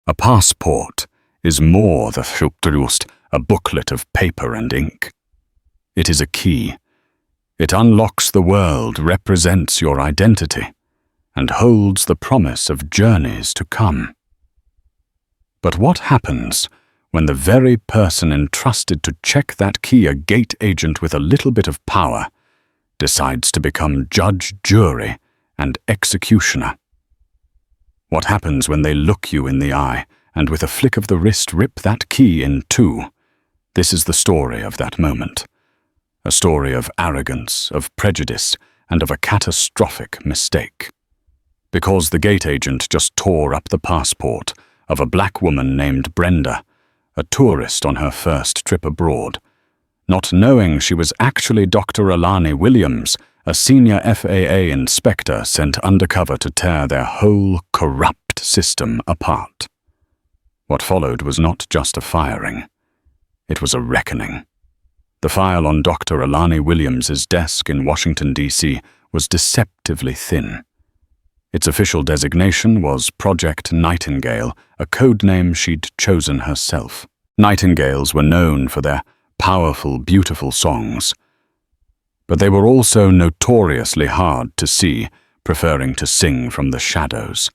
A passport is more than just a booklet of paper and ink. It is a key. It unlocks the world, represents your identity, and holds the promise of journeys to come. But what happens when the very person entrusted to check that key, a gate agent with a little bit of power, decides to become judge, jury, and executioner? What happens when they look you in the eye and with a flick of the wrist rip that key in two? This is the story of that moment. A story of arrogance, of prejudice, and of a catastrophic mistake. Because the gate agent just tore up the passport of a black woman named Brenda, a tourist on her first trip abroad, not knowing she was actually Dr. Alani Williams, a senior FAA inspector sent undercover to tear their whole corrupt system apart. What followed was not just a firing. It was a reckoning. The file on Dr. Alani Williams's desk in Washington, D.C. was deceptively thin. Its official designation was Project Nightingale, a code name she'd chosen herself. Nightingales were known for their powerful, beautiful songs. But they were also notoriously hard to see, preferring to sing from the shadows.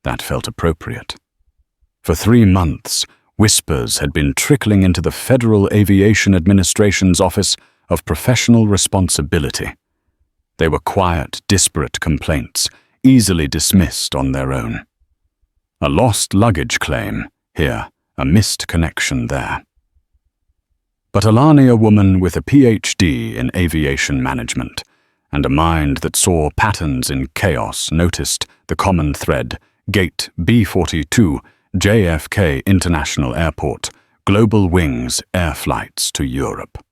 That felt appropriate. For 3 months, whispers had been trickling into the Federal Aviation Administration's Office of Professional Responsibility. They were quiet, disparate complaints, easily dismissed on their own. A lost luggage claim here, a missed connection there. But Alani, a woman with a PhD in aviation management and a mind that saw patterns in chaos, noticed the common thread: Gate B42, JFK International Airport, global wings, air flights to Europe.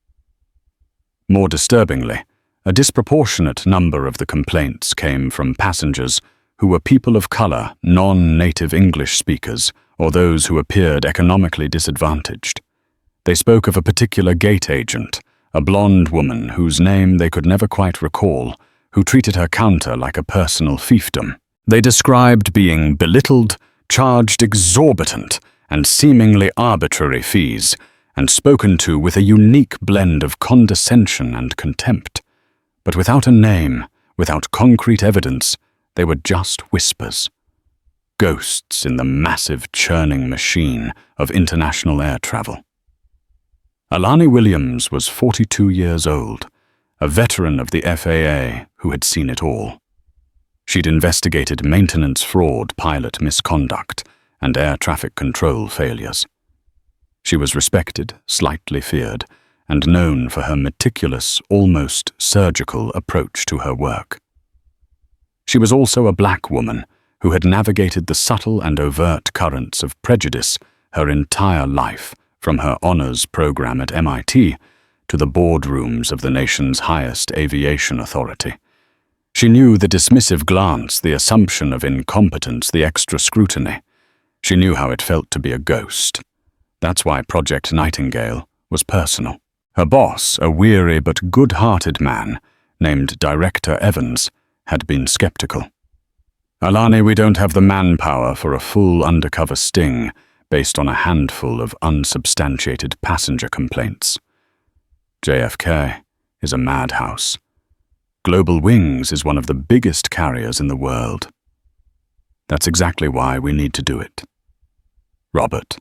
More disturbingly, a disproportionate number of the complaints came from passengers who were people of color, non-native English speakers, or those who appeared economically disadvantaged. They spoke of a particular gate agent, a blonde woman whose name they could never quite recall, who treated her counter like a personal fiefdom. They described being belittled, charged exorbitant and seemingly arbitrary fees, and spoken to with a unique blend of condescension and contempt. But without a name, without concrete evidence, they were just whispers. Ghosts in the massive churning machine of international air travel. Alani Williams was 42 years old, a veteran of the FAA who had seen it all. She'd investigated maintenance fraud, pilot misconduct, and air traffic control failures. She was respected, slightly feared, and known for her meticulous, almost surgical approach to her work. She was also a black woman who had navigated the subtle and overt currents of prejudice her entire life, from her honors program at MIT to the boardrooms of the nation's highest aviation authority. She knew the dismissive glance, the assumption of incompetence, the extra scrutiny. She knew how it felt to be a ghost. That's why Project Nightingale was personal. Her boss, a weary but good-hearted man named Director Evans, had been skeptical. "Alani, we don't have the manpower for a full undercover sting based on a handful of unsubstantiated passenger complaints. JFK is a madhouse. Global Wings is one of the biggest carriers in the world. That's exactly why we need to do it." "Robert,"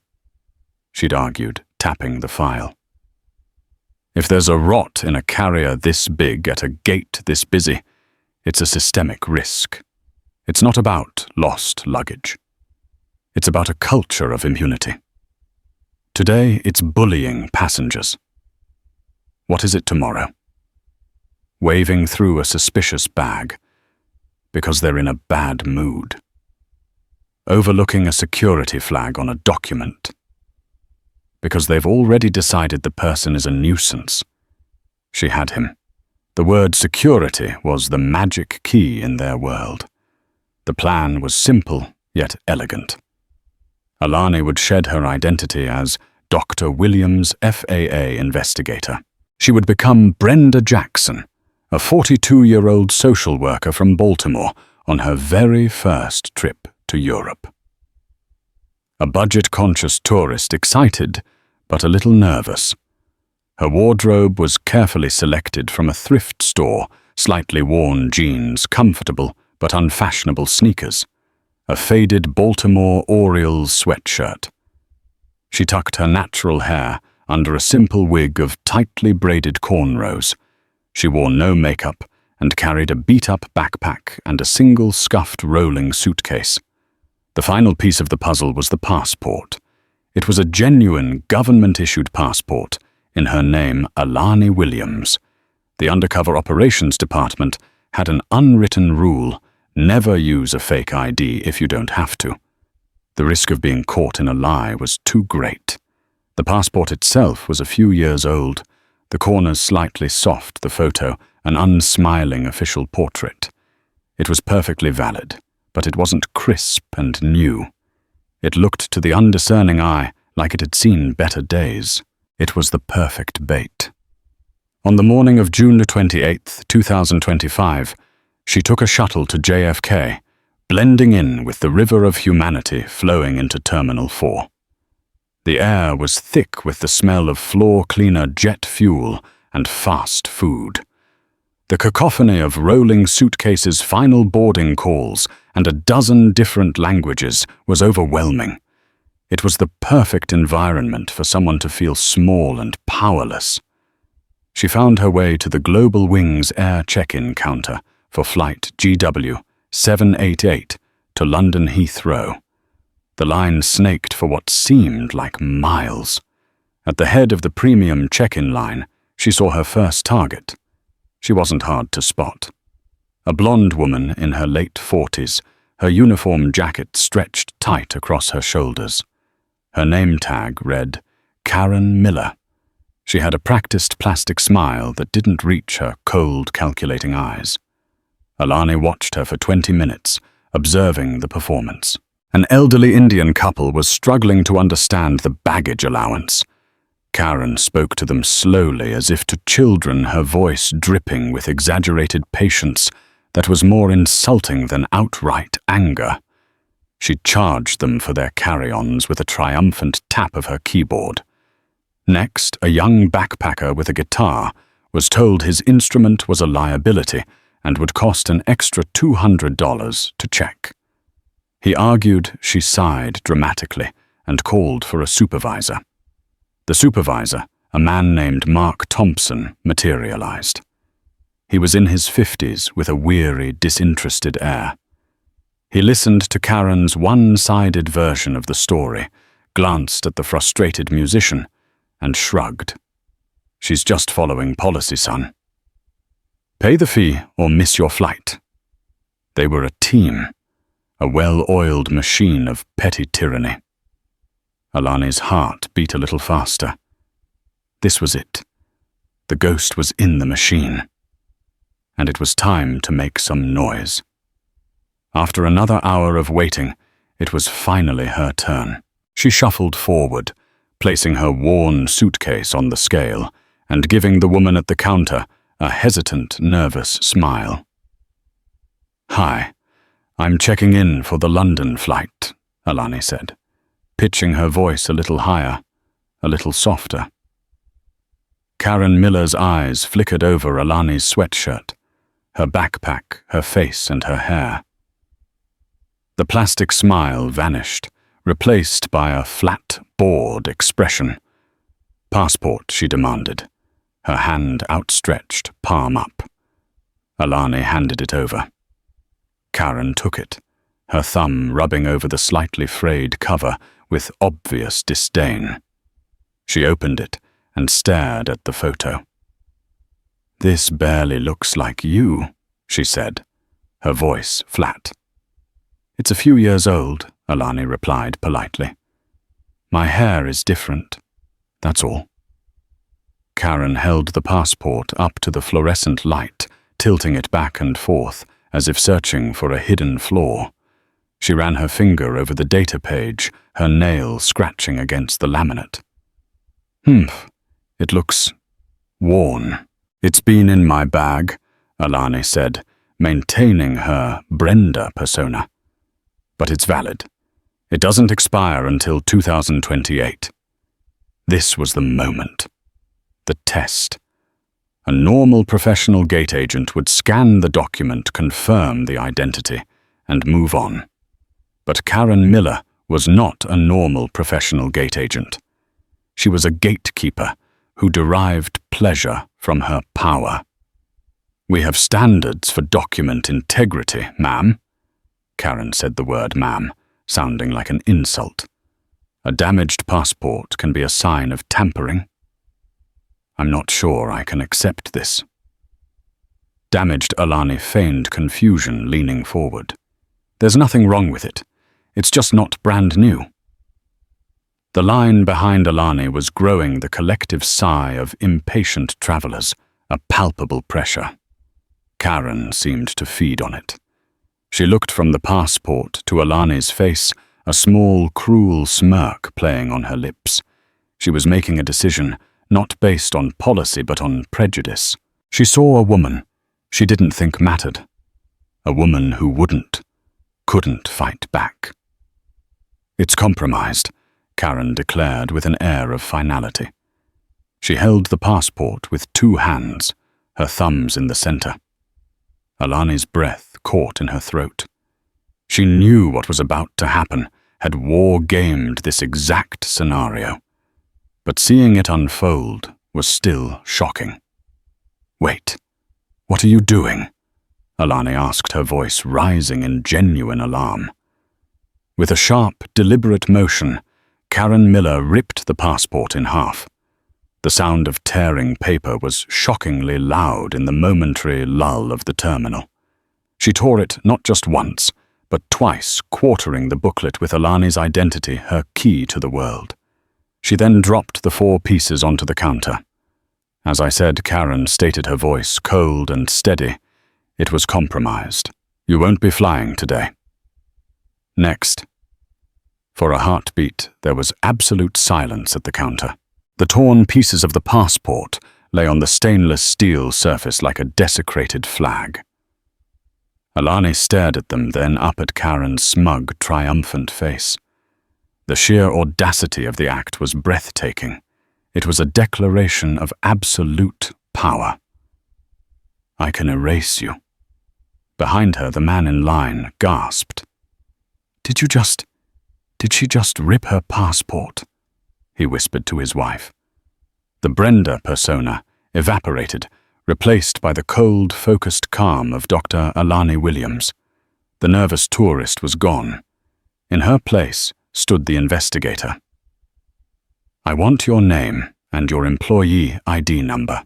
she'd argued, tapping the file. "If there's a rot in a carrier this big at a gate this busy, it's a systemic risk. It's not about lost luggage. It's about a culture of impunity. Today, it's bullying passengers. What is it tomorrow? Waving through a suspicious bag because they're in a bad mood. Overlooking a security flag on a document because they've already decided the person is a nuisance. She had him. The word security was the magic key in their world. The plan was simple yet elegant. Alani would shed her identity as Dr. Williams, FAA investigator. She would become Brenda Jackson, a 42-year-old social worker from Baltimore on her very first trip to Europe. a budget-conscious tourist excited, but a little nervous. Her wardrobe was carefully selected from a thrift store, slightly worn jeans, comfortable but unfashionable sneakers, a faded Baltimore Orioles sweatshirt. She tucked her natural hair under a simple wig of tightly braided cornrows. She wore no makeup and carried a beat-up backpack and a single scuffed rolling suitcase. The final piece of the puzzle was the passport. It was a genuine government-issued passport in her name, Alani Williams. The Undercover Operations Department had an unwritten rule: never use a fake ID if you don't have to. The risk of being caught in a lie was too great. The passport itself was a few years old, the corners slightly soft, the photo an unsmiling official portrait. It was perfectly valid, but it wasn't crisp and new. It looked to the undiscerning eye like it had seen better days. It was the perfect bait. On the morning of June 28, 2025, she took a shuttle to JFK, blending in with the river of humanity flowing into Terminal 4. The air was thick with the smell of floor-cleaner jet fuel and fast food. The cacophony of rolling suitcases, final boarding calls, and a dozen different languages was overwhelming. It was the perfect environment for someone to feel small and powerless. She found her way to the Global Wings air check-in counter for flight GW 788 to London Heathrow. The line snaked for what seemed like miles. At the head of the premium check-in line, she saw her first target. She wasn't hard to spot. A blonde woman in her late 40s, her uniform jacket stretched tight across her shoulders. Her name tag read, Karen Miller. She had a practiced plastic smile that didn't reach her cold, calculating eyes. Alani watched her for 20 minutes, observing the performance. An elderly Indian couple was struggling to understand the baggage allowance. Karen spoke to them slowly, as if to children, her voice dripping with exaggerated patience that was more insulting than outright anger. She charged them for their carry-ons with a triumphant tap of her keyboard. Next, a young backpacker with a guitar was told his instrument was a liability and would cost an extra $200 to check. He argued. She sighed dramatically and called for a supervisor. The supervisor, a man named Mark Thompson, materialized. He was in his 50s with a weary, disinterested air. He listened to Karen's one-sided version of the story, glanced at the frustrated musician, and shrugged. She's just following policy, son. Pay the fee or miss your flight. They were a team, a well-oiled machine of petty tyranny. Alani's heart beat a little faster. This was it. The ghost was in the machine. And it was time to make some noise. After another hour of waiting, it was finally her turn. She shuffled forward, placing her worn suitcase on the scale and giving the woman at the counter a hesitant, nervous smile. "Hi, I'm checking in for the London flight," Alani said, pitching her voice a little higher, a little softer. Karen Miller's eyes flickered over Alani's sweatshirt, her backpack, her face, and her hair. The plastic smile vanished, replaced by a flat, bored expression. "Passport," she demanded, her hand outstretched, palm up. Alani handed it over. Karen took it, her thumb rubbing over the slightly frayed cover with obvious disdain. She opened it and stared at the photo. "This barely looks like you," she said, her voice flat. "It's a few years old," Alani replied politely. "My hair is different, that's all." Karen held the passport up to the fluorescent light, tilting it back and forth, as if searching for a hidden flaw. She ran her finger over the data page, her nail scratching against the laminate. It looks worn." "It's been in my bag," Alani said, maintaining her Brenda persona. "But it's valid. It doesn't expire until 2028. This was the moment. The test. A normal professional gate agent would scan the document, confirm the identity, and move on. But Karen Miller was not a normal professional gate agent. She was a gatekeeper who derived pleasure from her power. "We have standards for document integrity, ma'am." Karen said the word ma'am, sounding like an insult. "A damaged passport can be a sign of tampering." "I'm not sure I can accept this." Damaged Alani feigned confusion, leaning forward. "There's nothing wrong with it. It's just not brand new." The line behind Alani was growing the collective sigh of impatient travelers, a palpable pressure. Karen seemed to feed on it. She looked from the passport to Alani's face, a small, cruel smirk playing on her lips. She was making a decision, not based on policy but on prejudice. She saw a woman she didn't think mattered. A woman who couldn't fight back. "It's compromised," Karen declared with an air of finality. She held the passport with 2 hands, her thumbs in the center. Alani's breath caught in her throat. She knew what was about to happen, had war-gamed this exact scenario. But seeing it unfold was still shocking. "Wait, what are you doing?" Alani asked, her voice rising in genuine alarm. With a sharp, deliberate motion, Karen Miller ripped the passport in half. The sound of tearing paper was shockingly loud in the momentary lull of the terminal. She tore it not just once, but twice, quartering the booklet with Alani's identity, her key to the world. She then dropped the 4 pieces onto the counter. As I said, Karen stated, her voice cold and steady. "It was compromised. You won't be flying today." "Next." For a heartbeat, there was absolute silence at the counter. The torn pieces of the passport lay on the stainless steel surface like a desecrated flag. Alani stared at them, then up at Karen's smug, triumphant face. The sheer audacity of the act was breathtaking. It was a declaration of absolute power. "I can erase you." Behind her, the man in line gasped. Did she just rip her passport?" he whispered to his wife. The Brenda persona evaporated, replaced by the cold, focused calm of Dr. Alani Williams. The nervous tourist was gone. In her place stood the investigator. "I want your name and your employee ID number."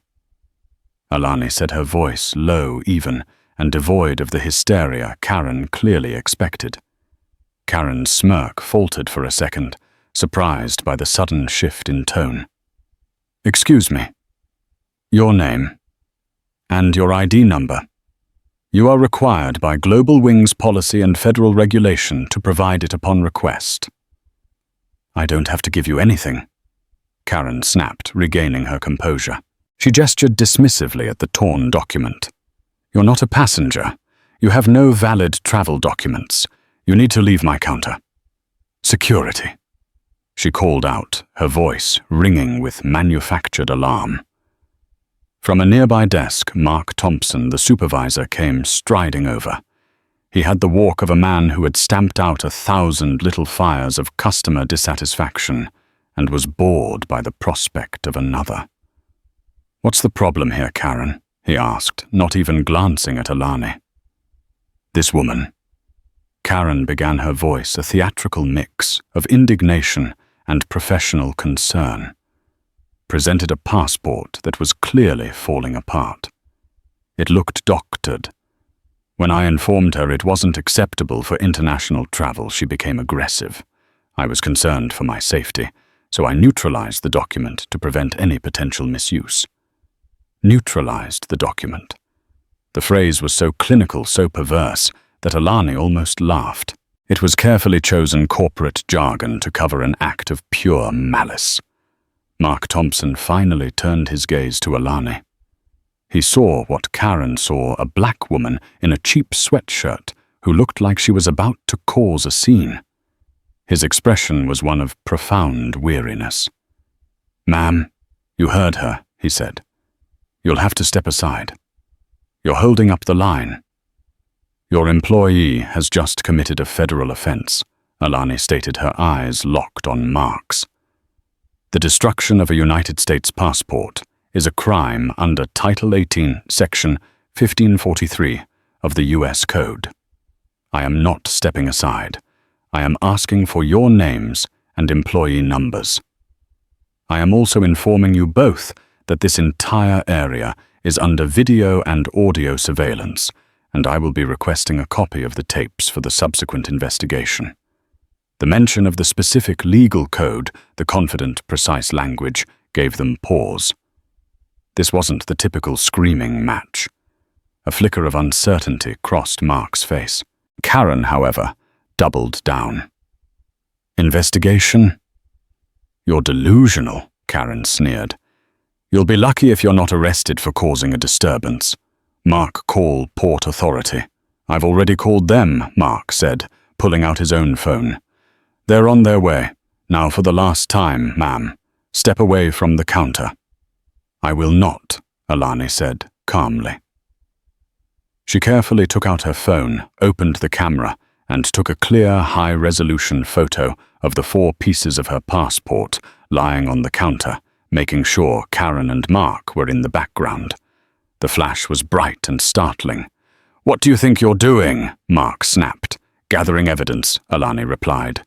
Alani said, her voice low, even, and devoid of the hysteria Karen clearly expected. Karen's smirk faltered for a second, surprised by the sudden shift in tone. "Excuse me. Your name and your ID number. You are required by Global Wings policy and federal regulation to provide it upon request." "I don't have to give you anything," Karen snapped, regaining her composure. She gestured dismissively at the torn document. "You're not a passenger. You have no valid travel documents. You need to leave my counter." "Security," she called out, her voice ringing with manufactured alarm. From a nearby desk, Mark Thompson, the supervisor, came striding over. He had the walk of a man who had stamped out 1,000 little fires of customer dissatisfaction and was bored by the prospect of another. "What's the problem here, Karen?" he asked, not even glancing at Alani. "This woman." Karen began, her voice a theatrical mix of indignation and professional concern. Presented a passport that was clearly falling apart. It looked doctored. When I informed her it wasn't acceptable for international travel, she became aggressive. I was concerned for my safety, so I neutralized the document to prevent any potential misuse. Neutralized the document. The phrase was so clinical, so perverse, that Alani almost laughed. It was carefully chosen corporate jargon to cover an act of pure malice. Mark Thompson finally turned his gaze to Alani. He saw what Karen saw, a black woman in a cheap sweatshirt who looked like she was about to cause a scene. His expression was one of profound weariness. "Ma'am, you heard her," he said. "You'll have to step aside. You're holding up the line." "Your employee has just committed a federal offense," Alani stated, her eyes locked on Mark's. "The destruction of a United States passport is a crime under Title 18, Section 1543 of the U.S. Code. I am not stepping aside. I am asking for your names and employee numbers. I am also informing you both that this entire area is under video and audio surveillance, and I will be requesting a copy of the tapes for the subsequent investigation." The mention of the specific legal code, the confident, precise language, gave them pause. This wasn't the typical screaming match. A flicker of uncertainty crossed Mark's face. Karen, however, doubled down. "Investigation? You're delusional," Karen sneered. "You'll be lucky if you're not arrested for causing a disturbance. Mark, call Port Authority." "I've already called them," Mark said, pulling out his own phone. "They're on their way. Now for the last time, ma'am. Step away from the counter." "I will not," Alani said, calmly. She carefully took out her phone, opened the camera, and took a clear, high-resolution photo of the 4 pieces of her passport lying on the counter, making sure Karen and Mark were in the background. The flash was bright and startling. "What do you think you're doing?" Mark snapped. "Gathering evidence," Alani replied.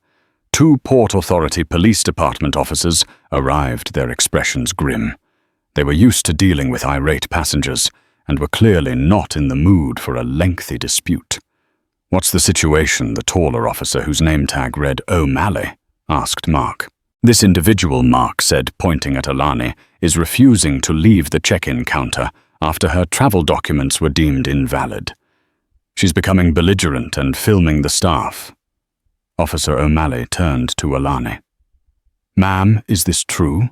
2 Port Authority Police Department officers arrived, their expressions grim. They were used to dealing with irate passengers and were clearly not in the mood for a lengthy dispute. "What's the situation?" the taller officer, whose name tag read O'Malley, asked Mark. "This individual," Mark said, pointing at Alani, "is refusing to leave the check-in counter after her travel documents were deemed invalid. She's becoming belligerent and filming the staff." Officer O'Malley turned to Alani. "Ma'am, is this true?"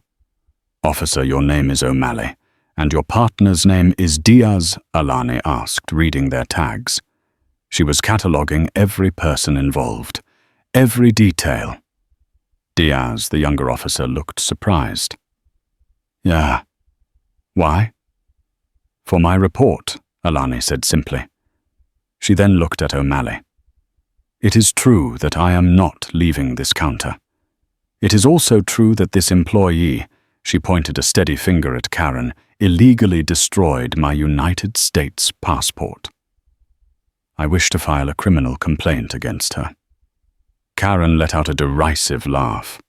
"Officer, your name is O'Malley, and your partner's name is Diaz," Alani asked, reading their tags. She was cataloguing every person involved, every detail. Diaz, the younger officer, looked surprised. "Yeah. Why?" "For my report," Alani said simply. She then looked at O'Malley. "It is true that I am not leaving this counter. It is also true that this employee," she pointed a steady finger at Karen, "illegally destroyed my United States passport. I wish to file a criminal complaint against her." Karen let out a derisive laugh.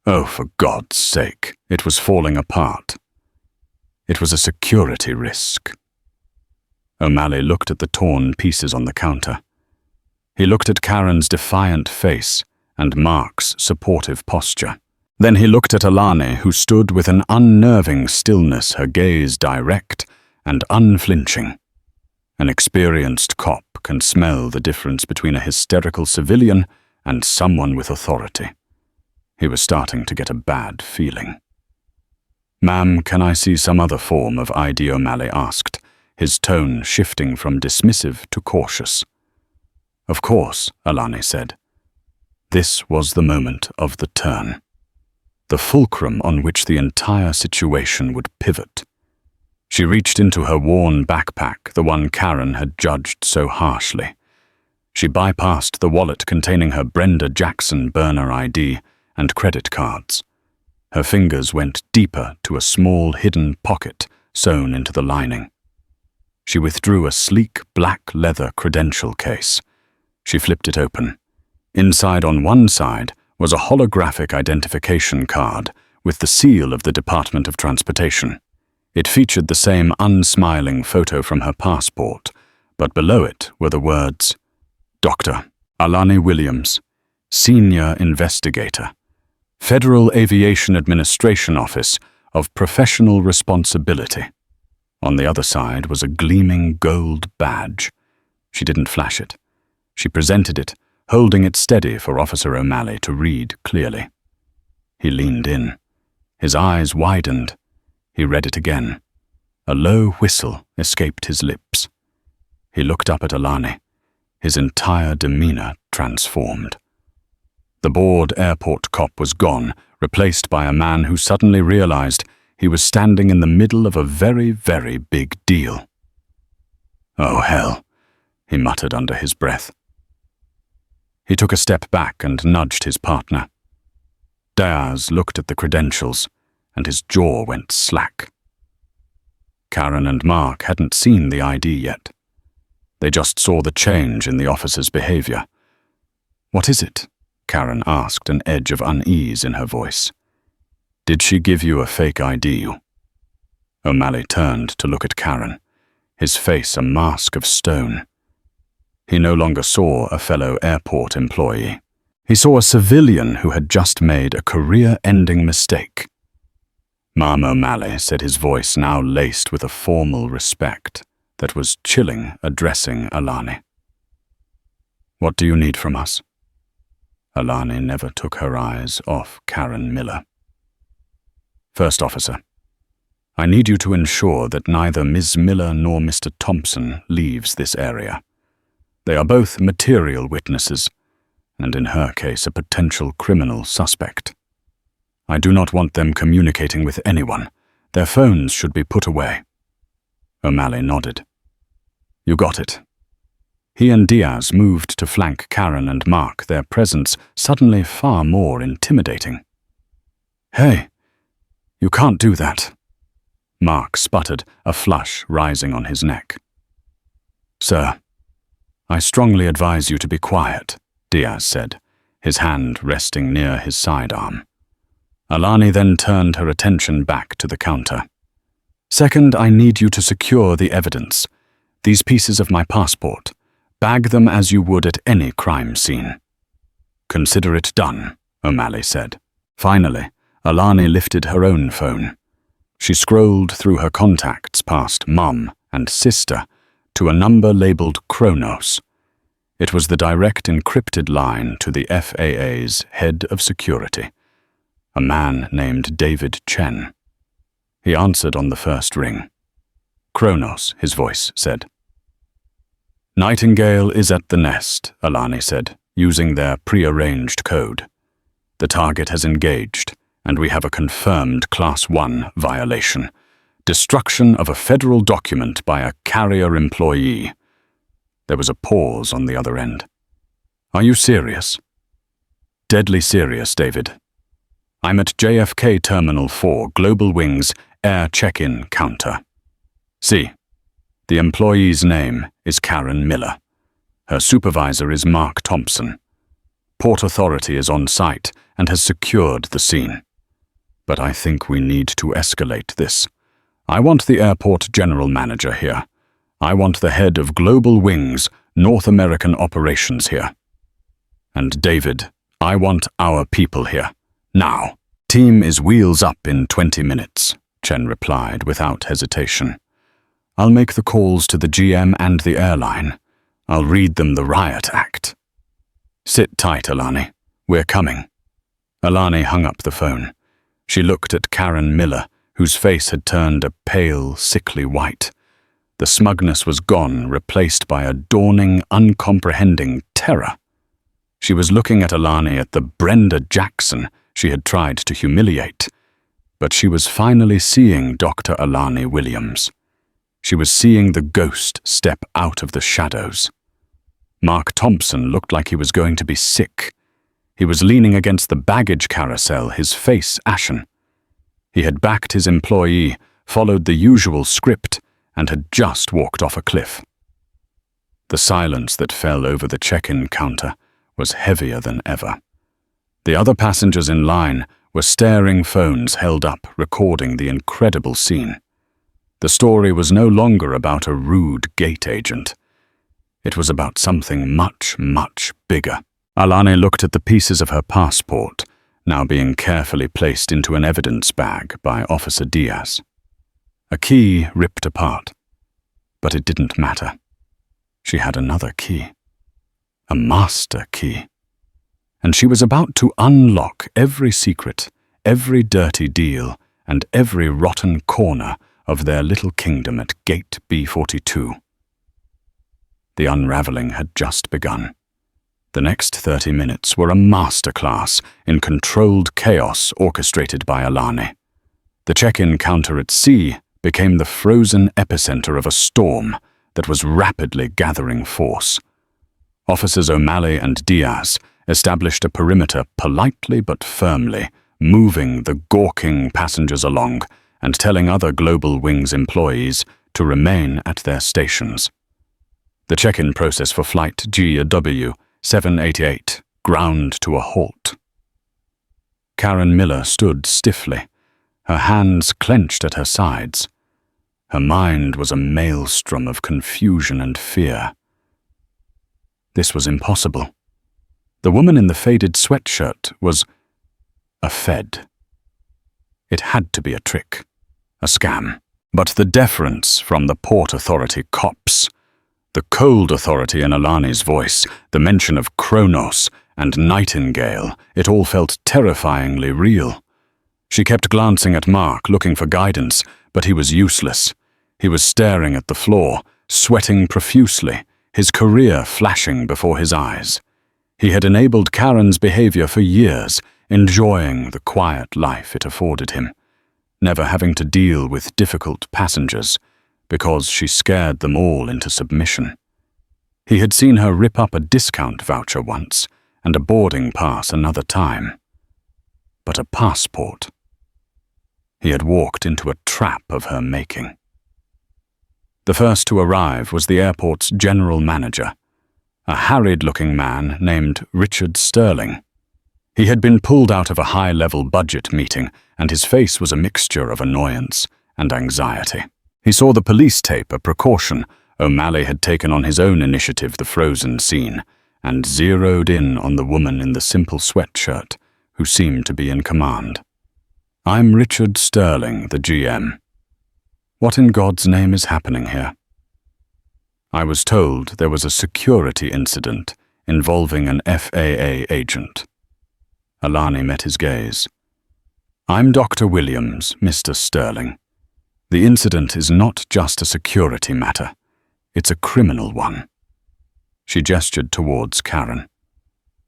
"Oh, for God's sake, it was falling apart. It was a security risk." O'Malley looked at the torn pieces on the counter. He looked at Karen's defiant face and Mark's supportive posture. Then he looked at Alani, who stood with an unnerving stillness, her gaze direct and unflinching. An experienced cop can smell the difference between a hysterical civilian and someone with authority. He was starting to get a bad feeling. "Ma'am, can I see some other form of ID?" O'Malley asked, his tone shifting from dismissive to cautious. "Of course," Alani said. This was the moment of the turn, the fulcrum on which the entire situation would pivot. She reached into her worn backpack, the one Karen had judged so harshly. She bypassed the wallet containing her Brenda Jackson burner ID and credit cards. Her fingers went deeper to a small hidden pocket sewn into the lining. She withdrew a sleek black leather credential case. She flipped it open. Inside on one side was a holographic identification card with the seal of the Department of Transportation. It featured the same unsmiling photo from her passport, but below it were the words, "Dr. Alani Williams, Senior Investigator, Federal Aviation Administration Office of Professional Responsibility." On the other side was a gleaming gold badge. She didn't flash it. She presented it, holding it steady for Officer O'Malley to read clearly. He leaned in. His eyes widened. He read it again. A low whistle escaped his lips. He looked up at Alani, his entire demeanor transformed. The bored airport cop was gone, replaced by a man who suddenly realized he was standing in the middle of a very, very big deal. "Oh, hell," he muttered under his breath. He took a step back and nudged his partner. Diaz looked at the credentials, and his jaw went slack. Karen and Mark hadn't seen the ID yet. They just saw the change in the officer's behavior. "What is it?" Karen asked, an edge of unease in her voice. "Did she give you a fake ID?" O'Malley turned to look at Karen, his face a mask of stone. He no longer saw a fellow airport employee. He saw a civilian who had just made a career-ending mistake. "Ma'am O'Malley," said his voice now laced with a formal respect that was chilling, addressing Alani. "What do you need from us?" Alani never took her eyes off Karen Miller. "First officer, I need you to ensure that neither Ms. Miller nor Mr. Thompson leaves this area. They are both material witnesses, and in her case a potential criminal suspect. I do not want them communicating with anyone. Their phones should be put away." O'Malley nodded. "You got it." He and Diaz moved to flank Karen and Mark, their presence suddenly far more intimidating. "Hey, you can't do that." Mark sputtered, a flush rising on his neck. "Sir, I strongly advise you to be quiet," Diaz said, his hand resting near his sidearm. Alani then turned her attention back to the counter. "Second, I need you to secure the evidence. These pieces of my passport. Bag them as you would at any crime scene." "Consider it done," O'Malley said. Finally, Alani lifted her own phone. She scrolled through her contacts past Mum and Sister to a number labeled Kronos. It was the direct encrypted line to the FAA's head of security, a man named David Chen. He answered on the first ring. "Kronos," his voice said. "Nightingale is at the nest," Alani said, using their pre-arranged code. "The target has engaged, and we have a confirmed Class 1 violation. Destruction of a federal document by a carrier employee." There was a pause on the other end. "Are you serious?" "Deadly serious, David. I'm at JFK Terminal 4, Global Wings Air Check-in Counter. See, the employee's name is Karen Miller. Her supervisor is Mark Thompson. Port Authority is on site and has secured the scene. But I think we need to escalate this. I want the airport general manager here. I want the head of Global Wings North American operations here. And David, I want our people here. Now." "Team is wheels up in 20 minutes, Chen replied without hesitation. "I'll make the calls to the GM and the airline. I'll read them the riot act." "Sit tight, Alani. We're coming." Alani hung up the phone. She looked at Karen Miller, whose face had turned a pale, sickly white. The smugness was gone, replaced by a dawning, uncomprehending terror. She was looking at Alani at the Brenda Jackson she had tried to humiliate, but she was finally seeing Dr. Alani Williams. She was seeing the ghost step out of the shadows. Mark Thompson looked like he was going to be sick. He was leaning against the baggage carousel, his face ashen. He had backed his employee, followed the usual script, and had just walked off a cliff. The silence that fell over the check-in counter was heavier than ever. The other passengers in line were staring, phones held up, recording the incredible scene. The story was no longer about a rude gate agent. It was about something much, much bigger. Alani looked at the pieces of her passport, now being carefully placed into an evidence bag by Officer Diaz. A key ripped apart, but it didn't matter. She had another key. A master key. And she was about to unlock every secret, every dirty deal, and every rotten corner of their little kingdom at Gate B42. The unraveling had just begun. The next 30 minutes were a masterclass in controlled chaos orchestrated by Alani. The check-in counter at sea became the frozen epicenter of a storm that was rapidly gathering force. Officers O'Malley and Diaz established a perimeter politely but firmly, moving the gawking passengers along and telling other Global Wings employees to remain at their stations. The check-in process for Flight GW 788 ground to a halt. Karen Miller stood stiffly, her hands clenched at her sides. Her mind was a maelstrom of confusion and fear. This was impossible. The woman in the faded sweatshirt was a Fed. It had to be a trick, a scam. But the deference from the Port Authority cops, the cold authority in Alani's voice, the mention of Kronos and Nightingale, it all felt terrifyingly real. She kept glancing at Mark, looking for guidance, but he was useless. He was staring at the floor, sweating profusely, his career flashing before his eyes. He had enabled Karen's behavior for years, enjoying the quiet life it afforded him, never having to deal with difficult passengers because she scared them all into submission. He had seen her rip up a discount voucher once and a boarding pass another time. But a passport. He had walked into a trap of her making. The first to arrive was the airport's general manager, a harried-looking man named Richard Sterling. He had been pulled out of a high-level budget meeting, and his face was a mixture of annoyance and anxiety. He saw the police tape a precaution. O'Malley had taken on his own initiative the frozen scene, and zeroed in on the woman in the simple sweatshirt, who seemed to be in command. "I'm Richard Sterling, the GM. What in God's name is happening here?" I was told there was a security incident involving an FAA agent. Alani met his gaze. "I'm Dr. Williams, Mr. Sterling. The incident is not just a security matter. It's a criminal one." She gestured towards Karen.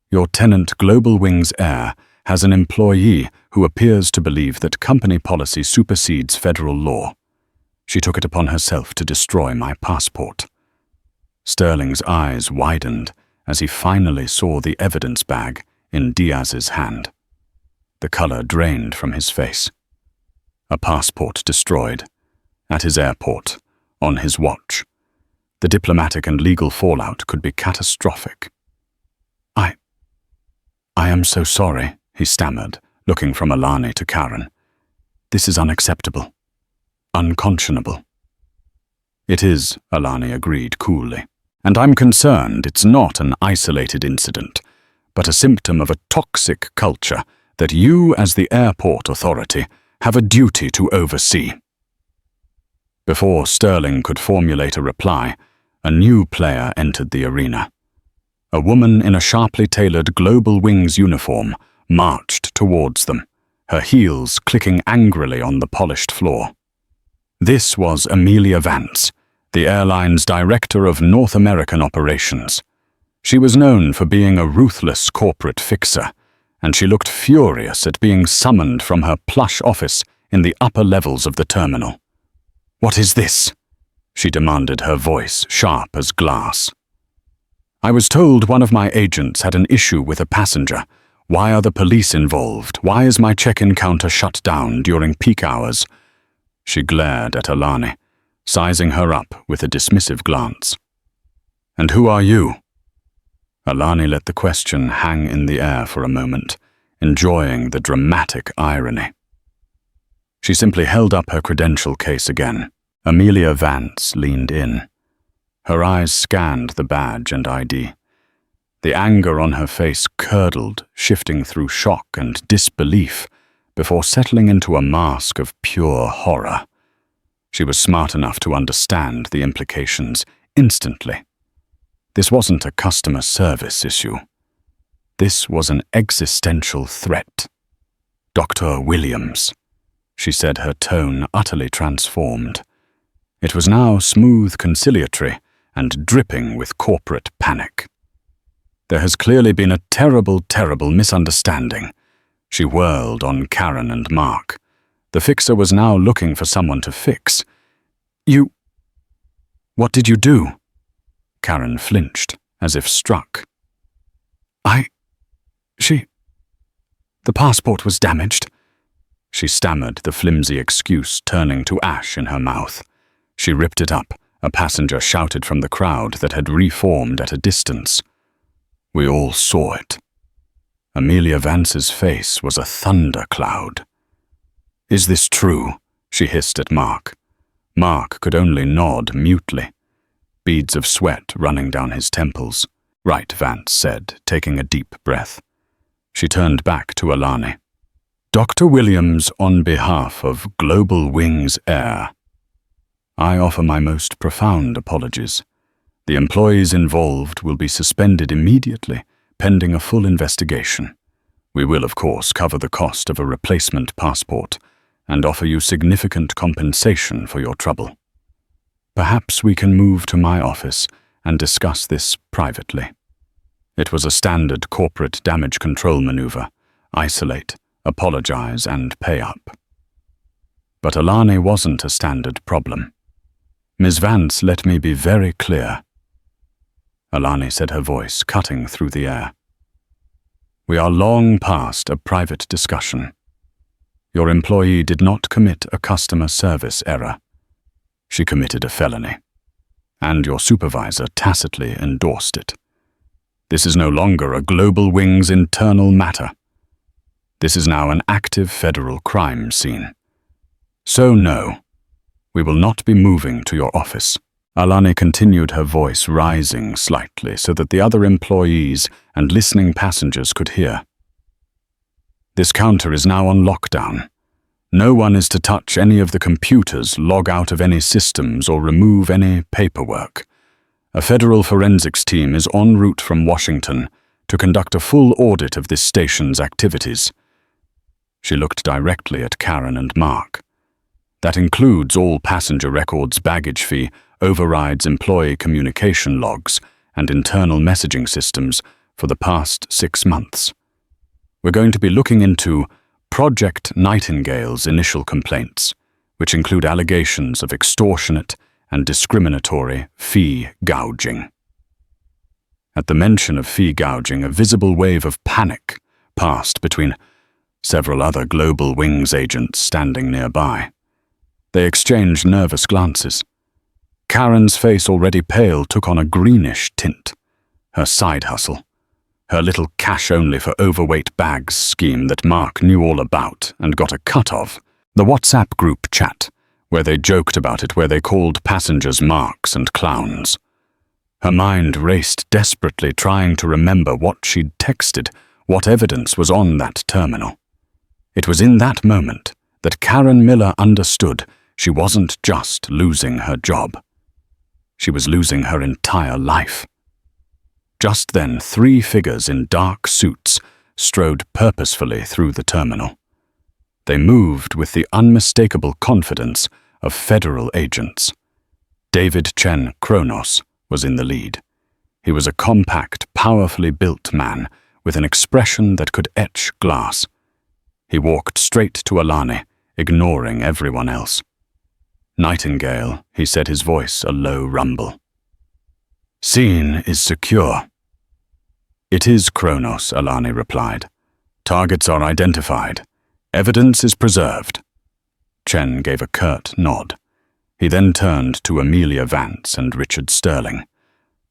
"Your tenant, Global Wings Air, has an employee who appears to believe that company policy supersedes federal law. She took it upon herself to destroy my passport." Sterling's eyes widened as he finally saw the evidence bag in Diaz's hand. The color drained from his face. A passport destroyed, at his airport, on his watch. The diplomatic and legal fallout could be catastrophic. I am so sorry," he stammered, looking from Alani to Karen. "This is unacceptable. Unconscionable." "It is," Alani agreed coolly. "And I'm concerned it's not an isolated incident, but a symptom of a toxic culture that you, as the airport authority, have a duty to oversee." Before Sterling could formulate a reply, a new player entered the arena. A woman in a sharply tailored Global Wings uniform marched towards them, her heels clicking angrily on the polished floor. This was Amelia Vance, the airline's director of North American operations. She was known for being a ruthless corporate fixer, and she looked furious at being summoned from her plush office in the upper levels of the terminal. "What is this?" she demanded, her voice sharp as glass. "I was told one of my agents had an issue with a passenger. Why are the police involved? Why is my check-in counter shut down during peak hours?" She glared at Alani, sizing her up with a dismissive glance. "And who are you?" Alani let the question hang in the air for a moment, enjoying the dramatic irony. She simply held up her credential case again. Amelia Vance leaned in. Her eyes scanned the badge and ID. The anger on her face curdled, shifting through shock and disbelief before settling into a mask of pure horror. She was smart enough to understand the implications instantly. This wasn't a customer service issue. This was an existential threat. "Dr. Williams," she said, her tone utterly transformed. It was now smooth, conciliatory, and dripping with corporate panic. There has clearly been a terrible, terrible misunderstanding. She whirled on Karen and Mark. The fixer was now looking for someone to fix. You... What did you do? Karen flinched, as if struck. The passport was damaged. She stammered, the flimsy excuse turning to ash in her mouth. She ripped it up. A passenger shouted from the crowd that had reformed at a distance. We all saw it. Amelia Vance's face was a thundercloud. Is this true? She hissed at Mark. Mark could only nod mutely, beads of sweat running down his temples. Right, Vance said, taking a deep breath. She turned back to Alani. Dr. Williams, on behalf of Global Wings Air, I offer my most profound apologies. The employees involved will be suspended immediately, pending a full investigation. We will, of course, cover the cost of a replacement passport and offer you significant compensation for your trouble. Perhaps we can move to my office and discuss this privately. It was a standard corporate damage control maneuver: isolate, apologize, and pay up. But Alani wasn't a standard problem. Ms. Vance, let me be very clear. Alani said, her voice cutting through the air. We are long past a private discussion. Your employee did not commit a customer service error. She committed a felony, and your supervisor tacitly endorsed it. This is no longer a Global Wings internal matter. This is now an active federal crime scene. So no, we will not be moving to your office. Alani continued, her voice rising slightly so that the other employees and listening passengers could hear. This counter is now on lockdown. No one is to touch any of the computers, log out of any systems, or remove any paperwork. A federal forensics team is en route from Washington to conduct a full audit of this station's activities. She looked directly at Karen and Mark. That includes all passenger records, baggage fee, overrides employee communication logs, and internal messaging systems for the past 6 months. We're going to be looking into Project Nightingale's initial complaints, which include allegations of extortionate and discriminatory fee gouging. At the mention of fee gouging, a visible wave of panic passed between several other Global Wings agents standing nearby. They exchanged nervous glances. Karen's face, already pale, took on a greenish tint. Her side hustle, her little cash-only-for-overweight bags scheme that Mark knew all about and got a cut of, the WhatsApp group chat, where they joked about it, where they called passengers marks and clowns. Her mind raced desperately, trying to remember what she'd texted, what evidence was on that terminal. It was in that moment that Karen Miller understood she wasn't just losing her job. She was losing her entire life. Just then, 3 figures in dark suits strode purposefully through the terminal. They moved with the unmistakable confidence of federal agents. David Chen Kronos was in the lead. He was a compact, powerfully built man with an expression that could etch glass. He walked straight to Alani, ignoring everyone else. Nightingale, he said, his voice a low rumble. Scene is secure. It is, Kronos, Alani replied. Targets are identified. Evidence is preserved. Chen gave a curt nod. He then turned to Amelia Vance and Richard Sterling.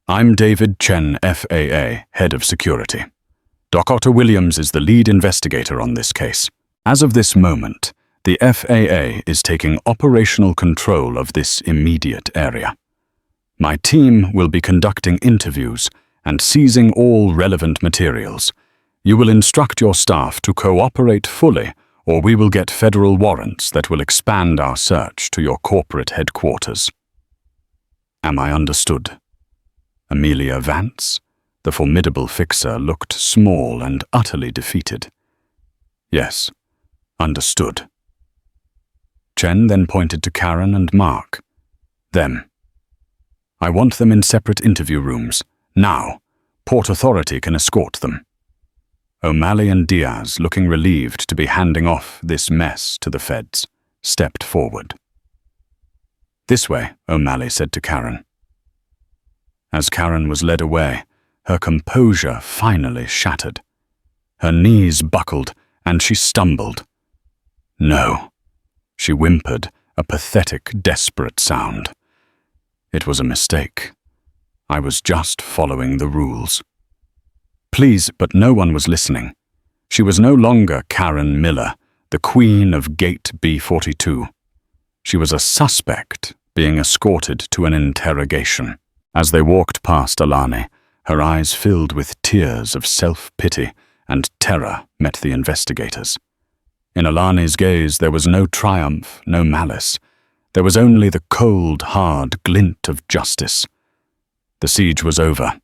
I'm David Chen, FAA, Head of Security. Dr. Williams is the lead investigator on this case. As of this moment, the FAA is taking operational control of this immediate area. My team will be conducting interviews and seizing all relevant materials. You will instruct your staff to cooperate fully, or we will get federal warrants that will expand our search to your corporate headquarters. Am I understood? Amelia Vance, the formidable fixer, looked small and utterly defeated. Yes, understood. Chen then pointed to Karen and Mark. Them. I want them in separate interview rooms, now. Port Authority can escort them." O'Malley and Diaz, looking relieved to be handing off this mess to the feds, stepped forward. "This way," O'Malley said to Karen. As Karen was led away, her composure finally shattered. Her knees buckled, and she stumbled. "No," she whimpered, a pathetic, desperate sound. "It was a mistake. I was just following the rules." Please, but no one was listening. She was no longer Karen Miller, the queen of Gate B42. She was a suspect being escorted to an interrogation. As they walked past Alani, her eyes filled with tears of self-pity, and terror met the investigators. In Alani's gaze there was no triumph, no malice. There was only the cold, hard glint of justice. The siege was over.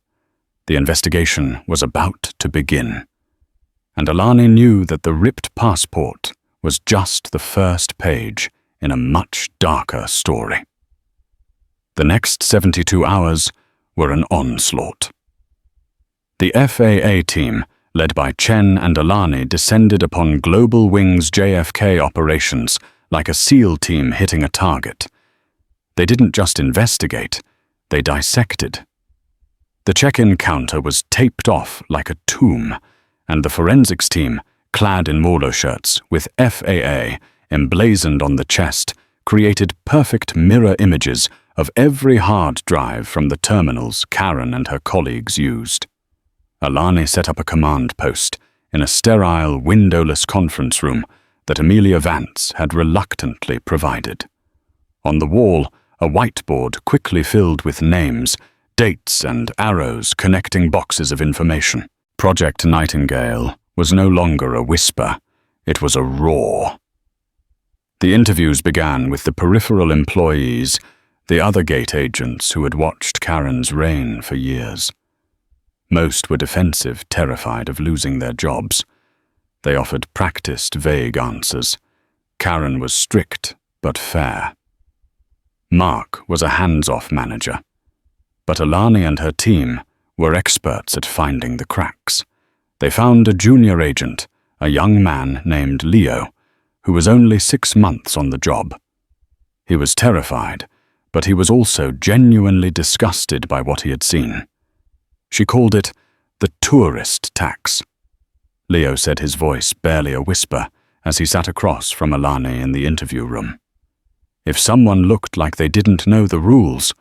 The investigation was about to begin. And Alani knew that the ripped passport was just the first page in a much darker story. The next 72 hours were an onslaught. The FAA team, led by Chen and Alani, descended upon Global Wing's JFK operations like a SEAL team hitting a target. They didn't just investigate, they dissected. The check-in counter was taped off like a tomb, and the forensics team, clad in polo shirts with FAA emblazoned on the chest, created perfect mirror images of every hard drive from the terminals Karen and her colleagues used. Alani set up a command post in a sterile, windowless conference room that Amelia Vance had reluctantly provided. On the wall, a whiteboard quickly filled with names, dates, and arrows connecting boxes of information. Project Nightingale was no longer a whisper, it was a roar. The interviews began with the peripheral employees, the other gate agents who had watched Karen's reign for years. Most were defensive, terrified of losing their jobs. They offered practiced, vague answers. Karen was strict, but fair. Mark was a hands-off manager. But Alani and her team were experts at finding the cracks. They found a junior agent, a young man named Leo, who was only 6 months on the job. He was terrified, but he was also genuinely disgusted by what he had seen. She called it the tourist tax. Leo said, his voice barely a whisper, as he sat across from Alani in the interview room. If someone looked like they didn't know the rules,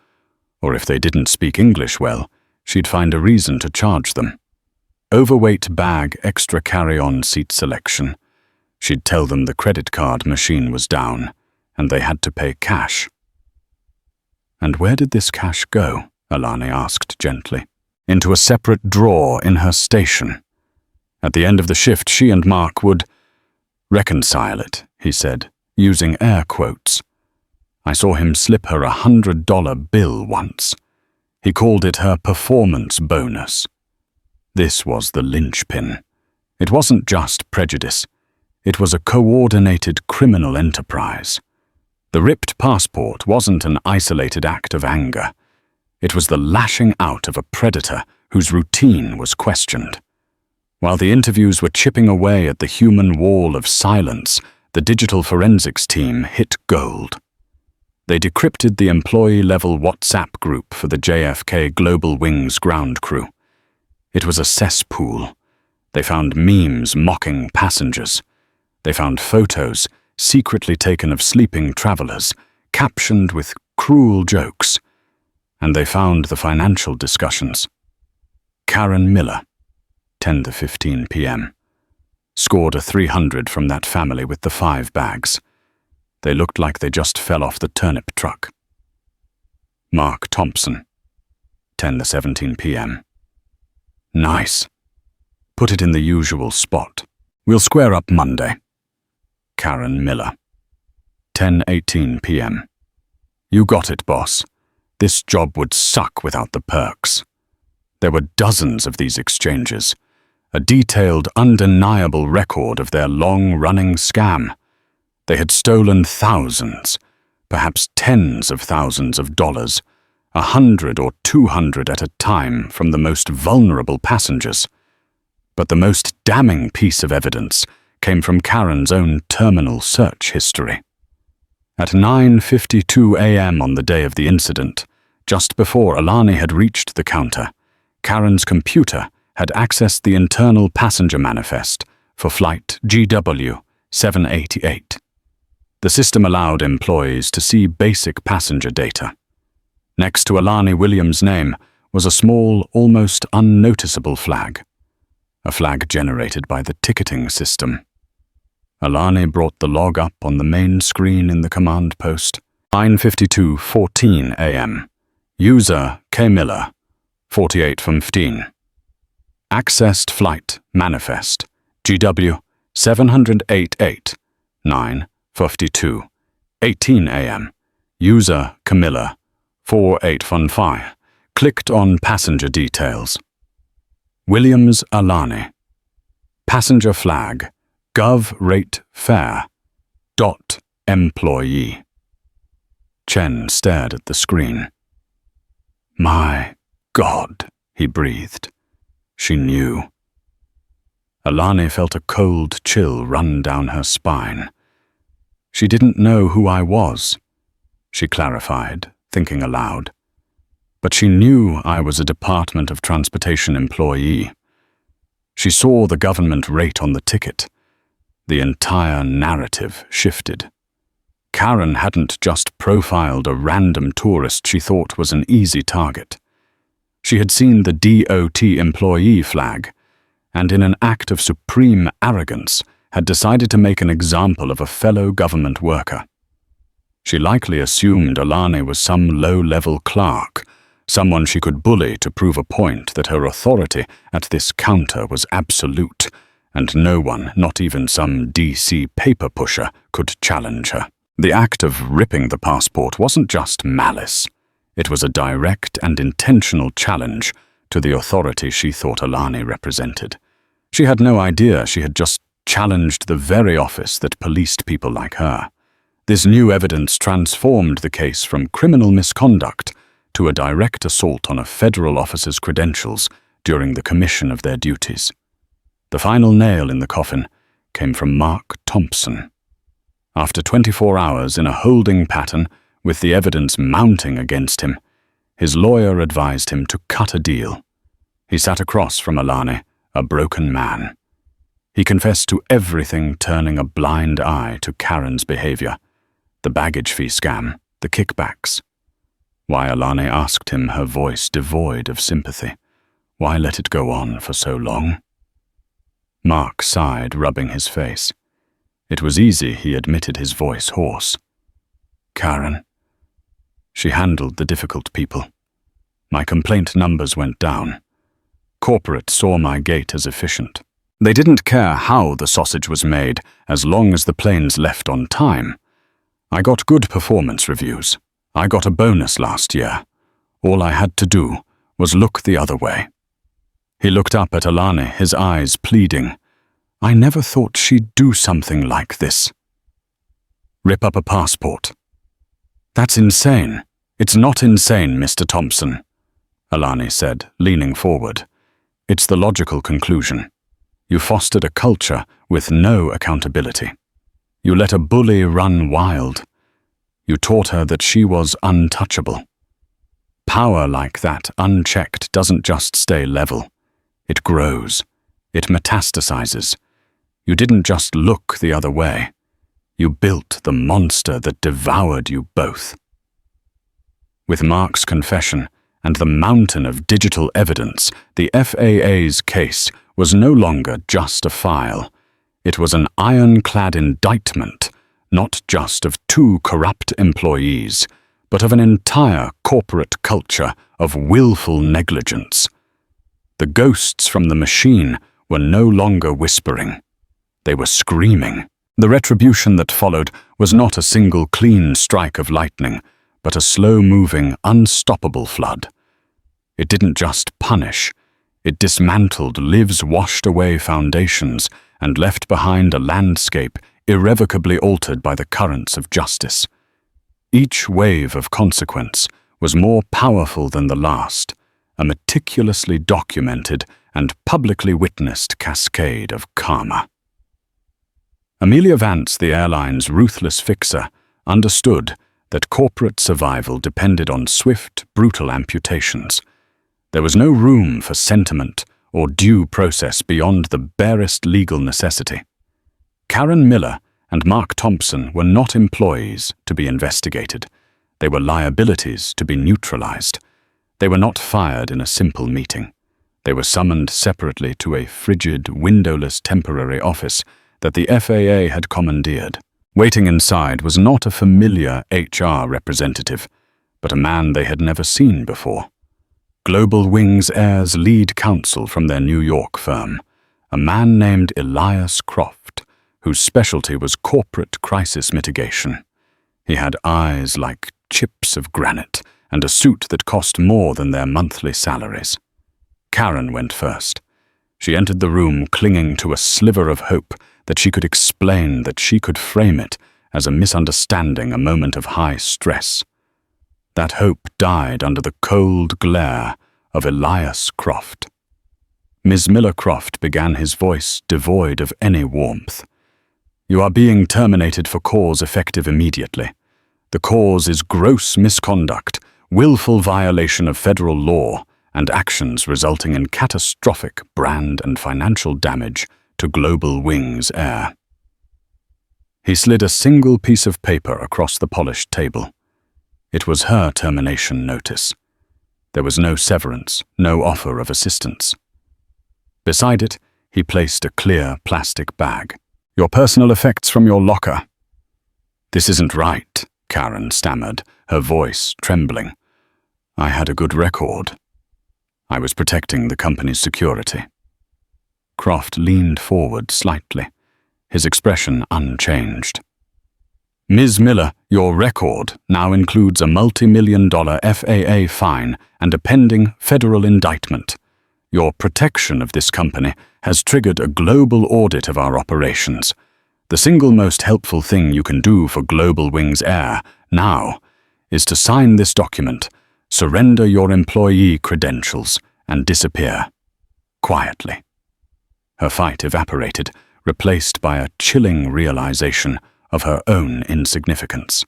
or if they didn't speak English well, she'd find a reason to charge them. Overweight bag, extra carry-on seat selection. She'd tell them the credit card machine was down, and they had to pay cash. "And where did this cash go?" Alani asked gently. "Into a separate drawer in her station. At the end of the shift, she and Mark would reconcile it," he said, using air quotes. "I saw him slip her a $100 bill once. He called it her performance bonus." This was the linchpin. It wasn't just prejudice. It was a coordinated criminal enterprise. The ripped passport wasn't an isolated act of anger. It was the lashing out of a predator whose routine was questioned. While the interviews were chipping away at the human wall of silence, the digital forensics team hit gold. They decrypted the employee-level WhatsApp group for the JFK Global Wing's ground crew. It was a cesspool. They found memes mocking passengers. They found photos secretly taken of sleeping travelers, captioned with cruel jokes. And they found the financial discussions. Karen Miller, 10 to 15 p.m., scored a 300 from that family with the 5 bags. They looked like they just fell off the turnip truck. Mark Thompson, 10 to 17 p.m. Nice. Put it in the usual spot. We'll square up Monday. Karen Miller, 10:18 p.m. You got it, boss. This job would suck without the perks. There were dozens of these exchanges, a detailed, undeniable record of their long-running scam. They had stolen thousands, perhaps tens of thousands of dollars, 100 or 200 at a time from the most vulnerable passengers. But the most damning piece of evidence came from Karen's own terminal search history. At 9:52 a.m. on the day of the incident, just before Alani had reached the counter, Karen's computer had accessed the internal passenger manifest for flight GW 788. The system allowed employees to see basic passenger data. Next to Alani Williams' name was a small, almost unnoticeable flag, a flag generated by the ticketing system. Alani brought the log up on the main screen in the command post. 9:52:14 a.m. User K. Miller, 48:15. Accessed flight manifest GW 788 9:52 18 a.m. User Camilla, 4815. Clicked on passenger details. Williams Alani. Passenger flag Gov rate fare. Employee. Chen stared at the screen. My God, he breathed. She knew. Alani felt a cold chill run down her spine. She didn't know who I was, she clarified, thinking aloud. But she knew I was a Department of Transportation employee. She saw the government rate on the ticket. The entire narrative shifted. Karen hadn't just profiled a random tourist she thought was an easy target. She had seen the DOT employee flag, and in an act of supreme arrogance, had decided to make an example of a fellow government worker. She likely assumed Alani was some low-level clerk, someone she could bully to prove a point that her authority at this counter was absolute, and no one, not even some DC paper pusher, could challenge her. The act of ripping the passport wasn't just malice. It was a direct and intentional challenge to the authority she thought Alani represented. She had no idea she had just challenged the very office that policed people like her. This new evidence transformed the case from criminal misconduct to a direct assault on a federal officer's credentials during the commission of their duties. The final nail in the coffin came from Mark Thompson. After 24 hours in a holding pattern with the evidence mounting against him, his lawyer advised him to cut a deal. He sat across from Alani, a broken man. He confessed to everything, turning a blind eye to Karen's behavior, the baggage fee scam, the kickbacks. Why, Alani asked him, her voice devoid of sympathy. Why let it go on for so long? Mark sighed, rubbing his face. It was easy, he admitted, his voice hoarse. Karen. She handled the difficult people. My complaint numbers went down. Corporate saw my gate as efficient. They didn't care how the sausage was made, as long as the planes left on time. I got good performance reviews. I got a bonus last year. All I had to do was look the other way. He looked up at Alani, his eyes pleading. I never thought she'd do something like this. Rip up a passport. That's insane. It's not insane, Mr. Thompson, Alani said, leaning forward. It's the logical conclusion. You fostered a culture with no accountability. You let a bully run wild. You taught her that she was untouchable. Power like that, unchecked, doesn't just stay level. It grows. It metastasizes. You didn't just look the other way. You built the monster that devoured you both. With Mark's confession and the mountain of digital evidence, the FAA's case was no longer just a file. It was an ironclad indictment, not just of two corrupt employees, but of an entire corporate culture of willful negligence. The ghosts from the machine were no longer whispering. They were screaming. The retribution that followed was not a single clean strike of lightning, but a slow-moving, unstoppable flood. It didn't just punish. It dismantled Liv's washed-away foundations and left behind a landscape irrevocably altered by the currents of justice. Each wave of consequence was more powerful than the last, a meticulously documented and publicly witnessed cascade of karma. Amelia Vance, the airline's ruthless fixer, understood that corporate survival depended on swift, brutal amputations. There was no room for sentiment or due process beyond the barest legal necessity. Karen Miller and Mark Thompson were not employees to be investigated. They were liabilities to be neutralized. They were not fired in a simple meeting. They were summoned separately to a frigid, windowless temporary office that the FAA had commandeered. Waiting inside was not a familiar HR representative, but a man they had never seen before. Global Wings Air's lead counsel from their New York firm, a man named Elias Croft, whose specialty was corporate crisis mitigation. He had eyes like chips of granite and a suit that cost more than their monthly salaries. Karen went first. She entered the room clinging to a sliver of hope that she could explain, that she could frame it as a misunderstanding, a moment of high stress. That hope died under the cold glare of Elias Croft. Ms. Miller Croft began, his voice devoid of any warmth. "You are being terminated for cause effective immediately. The cause is gross misconduct, willful violation of federal law, and actions resulting in catastrophic brand and financial damage to Global Wings Air." He slid a single piece of paper across the polished table. It was her termination notice. There was no severance, no offer of assistance. Beside it, he placed a clear plastic bag. "Your personal effects from your locker." "This isn't right," Karen stammered, her voice trembling. "I had a good record. I was protecting the company's security." Croft leaned forward slightly, his expression unchanged. "Ms. Miller, your record now includes a multi-million-dollar FAA fine and a pending federal indictment. Your protection of this company has triggered a global audit of our operations. The single most helpful thing you can do for Global Wings Air now is to sign this document, surrender your employee credentials, and disappear. Quietly." Her fight evaporated, replaced by a chilling realization of her own insignificance.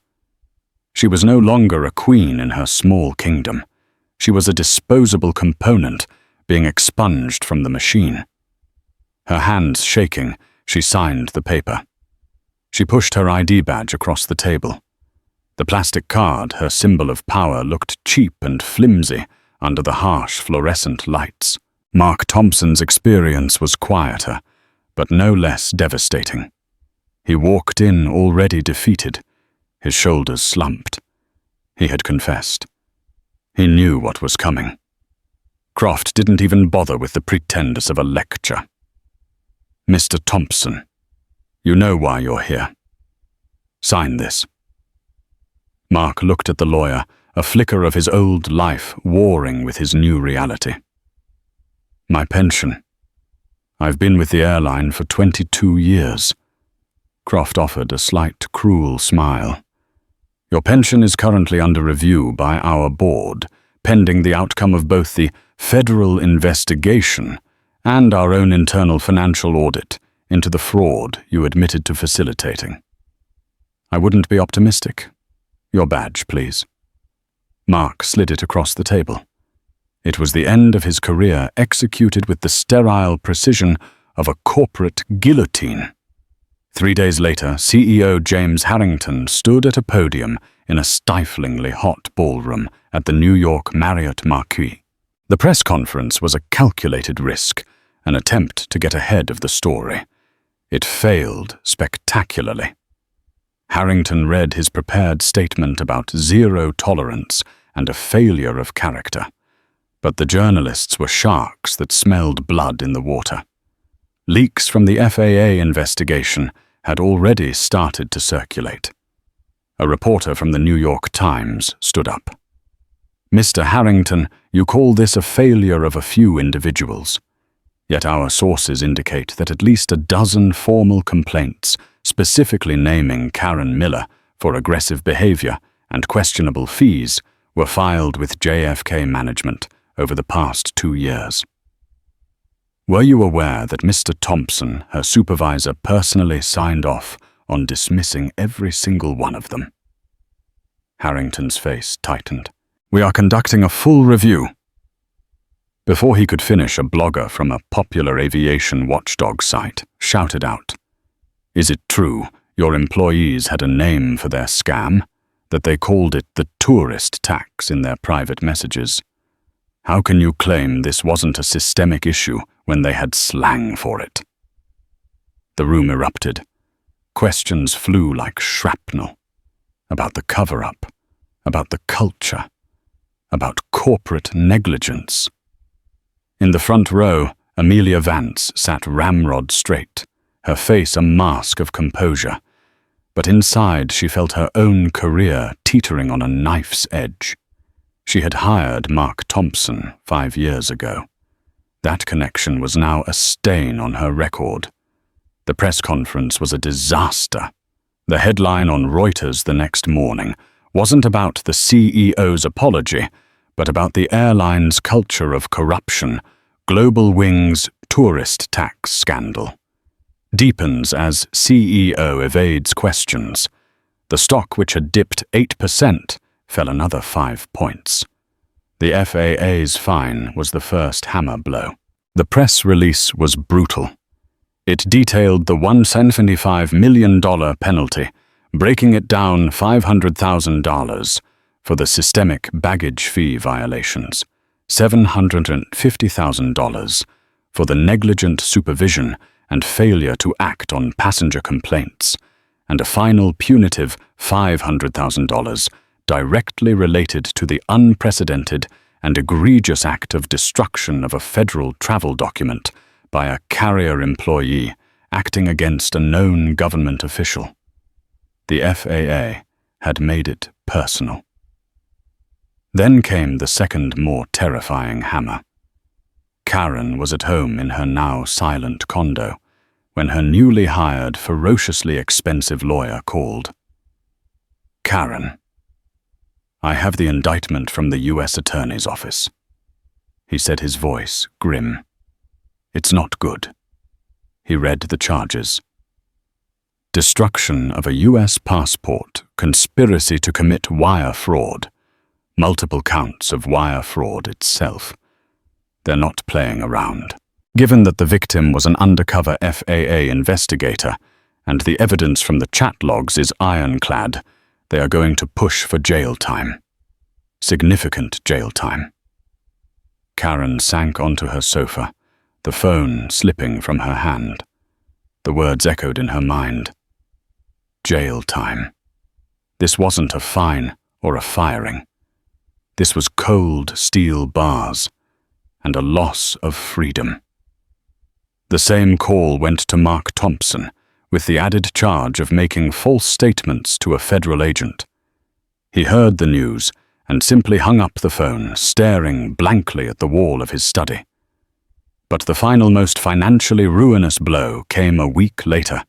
She was no longer a queen in her small kingdom. She was a disposable component being expunged from the machine. Her hands shaking, she signed the paper. She pushed her ID badge across the table. The plastic card, her symbol of power, looked cheap and flimsy under the harsh fluorescent lights. Mark Thompson's experience was quieter, but no less devastating. He walked in already defeated, his shoulders slumped. He had confessed. He knew what was coming. Croft didn't even bother with the pretenders of a lecture. "Mr. Thompson, you know why you're here. Sign this." Mark looked at the lawyer, a flicker of his old life warring with his new reality. "My pension. I've been with the airline for 22 years. Croft offered a slight, cruel smile. "Your pension is currently under review by our board, pending the outcome of both the federal investigation and our own internal financial audit into the fraud you admitted to facilitating. I wouldn't be optimistic. Your badge, please." Mark slid it across the table. It was the end of his career, executed with the sterile precision of a corporate guillotine. 3 days later, CEO James Harrington stood at a podium in a stiflingly hot ballroom at the New York Marriott Marquis. The press conference was a calculated risk, an attempt to get ahead of the story. It failed spectacularly. Harrington read his prepared statement about zero tolerance and a failure of character. But the journalists were sharks that smelled blood in the water. Leaks from the FAA investigation had already started to circulate. A reporter from the New York Times stood up. "Mr. Harrington, you call this a failure of a few individuals. Yet our sources indicate that at least a dozen formal complaints, specifically naming Karen Miller for aggressive behavior and questionable fees, were filed with JFK management over the past 2 years. Were you aware that Mr. Thompson, her supervisor, personally signed off on dismissing every single one of them? Harrington's face tightened. We are conducting a full review. Before he could finish, a blogger from a popular aviation watchdog site shouted out, "Is it true your employees had a name for their scam, that they called it the tourist tax in their private messages? How can you claim this wasn't a systemic issue when they had slang for it?" The room erupted. Questions flew like shrapnel. About the cover-up, about the culture, about corporate negligence. In the front row, Amelia Vance sat ramrod straight, her face a mask of composure, but inside she felt her own career teetering on a knife's edge. She had hired Mark Thompson 5 years ago. That connection was now a stain on her record. The press conference was a disaster. The headline on Reuters the next morning wasn't about the CEO's apology, but about the airline's culture of corruption, Global Wings tourist tax scandal. Deepens as CEO evades questions. The stock, which had dipped 8%, fell another 5 points. The FAA's fine was the first hammer blow. The press release was brutal. It detailed the $175 million penalty, breaking it down $500,000 for the systemic baggage fee violations, $750,000 for the negligent supervision and failure to act on passenger complaints, and a final punitive $500,000 directly related to the unprecedented and egregious act of destruction of a federal travel document by a carrier employee acting against a known government official. The FAA had made it personal. Then came the second, more terrifying hammer. Karen was at home in her now silent condo when her newly hired, ferociously expensive lawyer called. "Karen, I have the indictment from the U.S. Attorney's Office." He said, his voice grim. "It's not good." He read the charges. Destruction of a U.S. passport, conspiracy to commit wire fraud, multiple counts of wire fraud itself. They're not playing around. Given that the victim was an undercover FAA investigator and the evidence from the chat logs is ironclad, they are going to push for jail time. Significant jail time. Karen sank onto her sofa, the phone slipping from her hand. The words echoed in her mind. Jail time. This wasn't a fine or a firing. This was cold steel bars and a loss of freedom. The same call went to Mark Thompson, with the added charge of making false statements to a federal agent. He heard the news and simply hung up the phone, staring blankly at the wall of his study. But the final, most financially ruinous blow came a week later.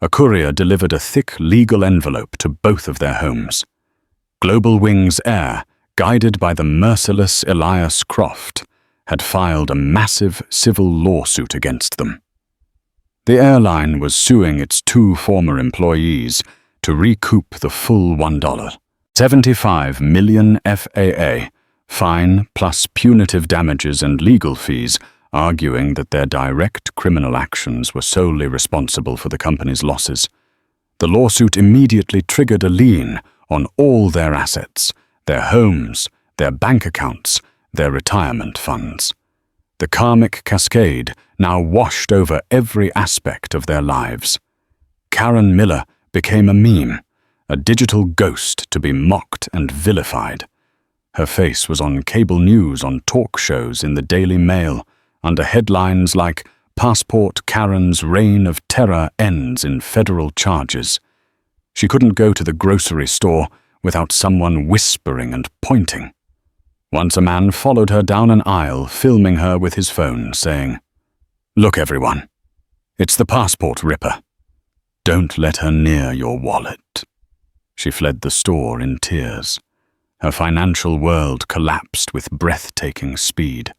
A courier delivered a thick legal envelope to both of their homes. Global Wings Air, guided by the merciless Elias Croft, had filed a massive civil lawsuit against them. The airline was suing its 2 former employees to recoup the full $1.75 million FAA fine plus punitive damages and legal fees, arguing that their direct criminal actions were solely responsible for the company's losses. The lawsuit immediately triggered a lien on all their assets, their homes, their bank accounts, their retirement funds. The karmic cascade now washed over every aspect of their lives. Karen Miller became a meme, a digital ghost to be mocked and vilified. Her face was on cable news, on talk shows, in the Daily Mail, under headlines like "Passport Karen's Reign of Terror Ends in Federal Charges." She couldn't go to the grocery store without someone whispering and pointing. Once a man followed her down an aisle, filming her with his phone, saying, "Look, everyone, it's the passport ripper. Don't let her near your wallet." She fled the store in tears. Her financial world collapsed with breathtaking speed.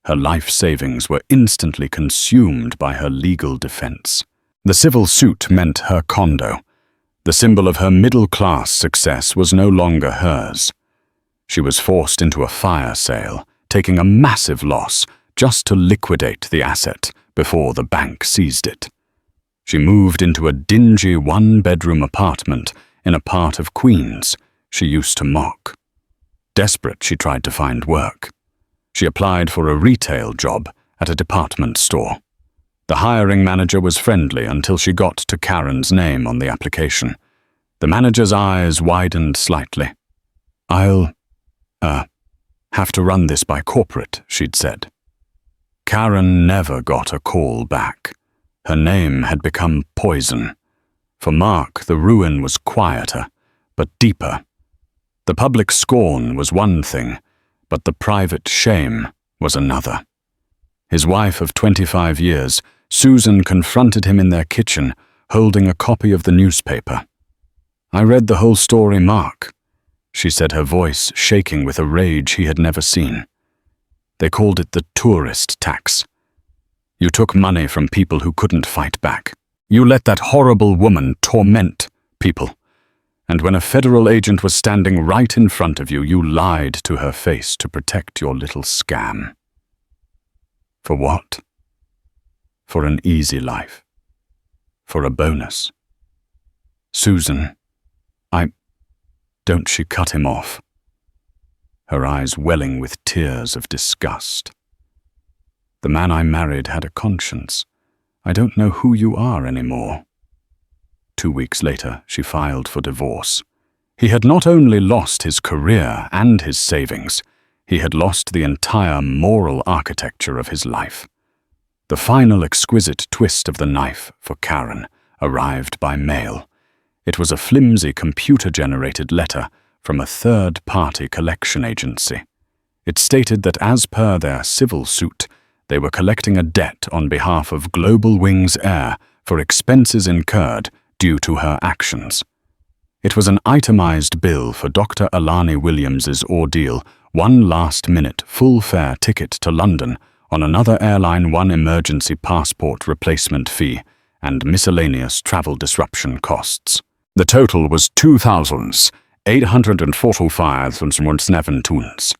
Her life savings were instantly consumed by her legal defense. The civil suit meant her condo. The symbol of her middle-class success was no longer hers. She was forced into a fire sale, taking a massive loss just to liquidate the asset before the bank seized it. She moved into a dingy one-bedroom apartment in a part of Queens she used to mock. Desperate, she tried to find work. She applied for a retail job at a department store. The hiring manager was friendly until she got to Karen's name on the application. The manager's eyes widened slightly. "I'll, have to run this by corporate," she'd said. Karen never got a call back. Her name had become poison. For Mark, the ruin was quieter, but deeper. The public scorn was one thing, but the private shame was another. His wife of 25 years, Susan, confronted him in their kitchen, holding a copy of the newspaper. "I read the whole story, Mark," she said, her voice shaking with a rage he had never seen. "They called it the tourist tax. You took money from people who couldn't fight back. You let that horrible woman torment people. And when a federal agent was standing right in front of you, you lied to her face to protect your little scam. For what? For an easy life. For a bonus. Susan, Don't," she cut him off, her eyes welling with tears of disgust. "The man I married had a conscience. I don't know who you are anymore." 2 weeks later, she filed for divorce. He had not only lost his career and his savings, he had lost the entire moral architecture of his life. The final exquisite twist of the knife for Karen arrived by mail. It was a flimsy computer-generated letter from a third-party collection agency. It stated that as per their civil suit, they were collecting a debt on behalf of Global Wings Air for expenses incurred due to her actions. It was an itemized bill for Dr. Alani Williams's ordeal, one last-minute full-fare ticket to London on another airline, one emergency passport replacement fee, and miscellaneous travel disruption costs. The total was £2,845.17.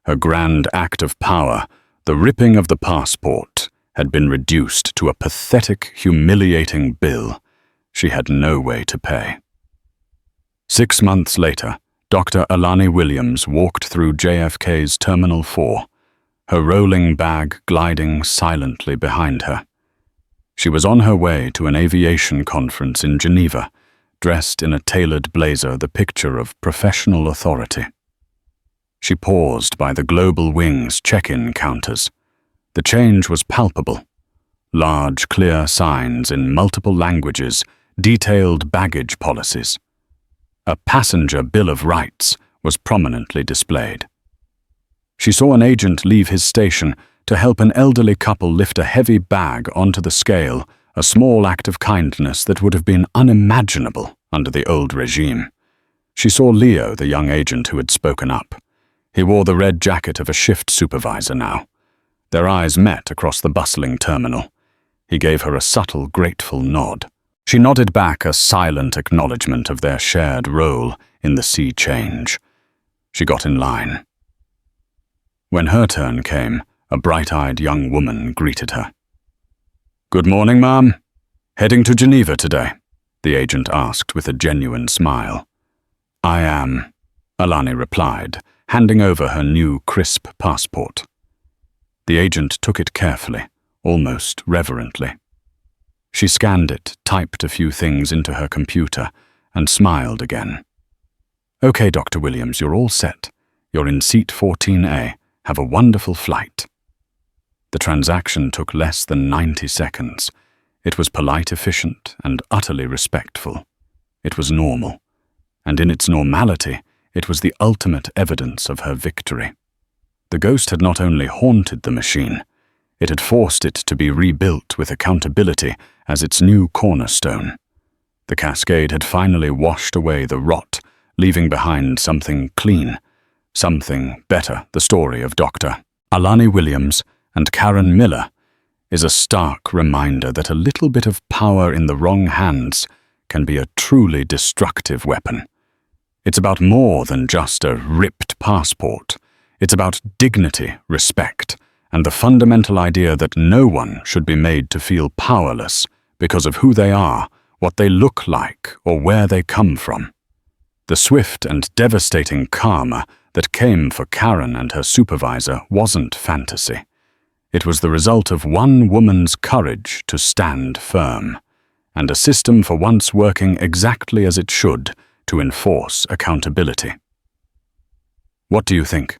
Her grand act of power, the ripping of the passport, had been reduced to a pathetic, humiliating bill she had no way to pay. 6 months later, Dr. Alani Williams walked through JFK's Terminal 4, her rolling bag gliding silently behind her. She was on her way to an aviation conference in Geneva, dressed in a tailored blazer, the picture of professional authority. She paused by the Global Wings check-in counters. The change was palpable. Large, clear signs in multiple languages detailed baggage policies. A passenger bill of rights was prominently displayed. She saw an agent leave his station to help an elderly couple lift a heavy bag onto the scale, a small act of kindness that would have been unimaginable under the old regime. She saw Leo, the young agent who had spoken up. He wore the red jacket of a shift supervisor now. Their eyes met across the bustling terminal. He gave her a subtle, grateful nod. She nodded back, a silent acknowledgement of their shared role in the sea change. She got in line. When her turn came, a bright-eyed young woman greeted her. "Good morning, ma'am. Heading to Geneva today?" the agent asked with a genuine smile. "I am," Alani replied, handing over her new crisp passport. The agent took it carefully, almost reverently. She scanned it, typed a few things into her computer, and smiled again. "Okay, Dr. Williams, you're all set. You're in seat 14A. Have a wonderful flight." The transaction took less than 90 seconds. It was polite, efficient, and utterly respectful. It was normal, and in its normality, it was the ultimate evidence of her victory. The ghost had not only haunted the machine, it had forced it to be rebuilt with accountability as its new cornerstone. The cascade had finally washed away the rot, leaving behind something clean, something better. The story of Dr. Alani Williams and Karen Miller is a stark reminder that a little bit of power in the wrong hands can be a truly destructive weapon. It's about more than just a ripped passport. It's about dignity, respect, and the fundamental idea that no one should be made to feel powerless because of who they are, what they look like, or where they come from. The swift and devastating karma that came for Karen and her supervisor wasn't fantasy. It was the result of one woman's courage to stand firm, and a system for once working exactly as it should to enforce accountability. What do you think?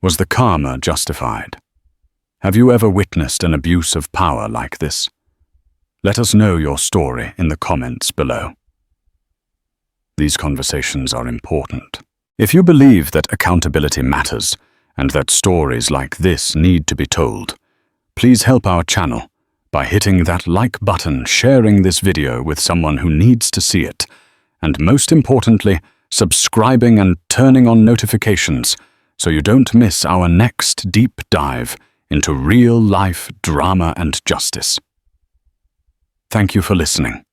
Was the karma justified? Have you ever witnessed an abuse of power like this? Let us know your story in the comments below. These conversations are important. If you believe that accountability matters and that stories like this need to be told, please help our channel by hitting that like button, sharing this video with someone who needs to see it, and most importantly, subscribing and turning on notifications so you don't miss our next deep dive into real-life drama and justice. Thank you for listening.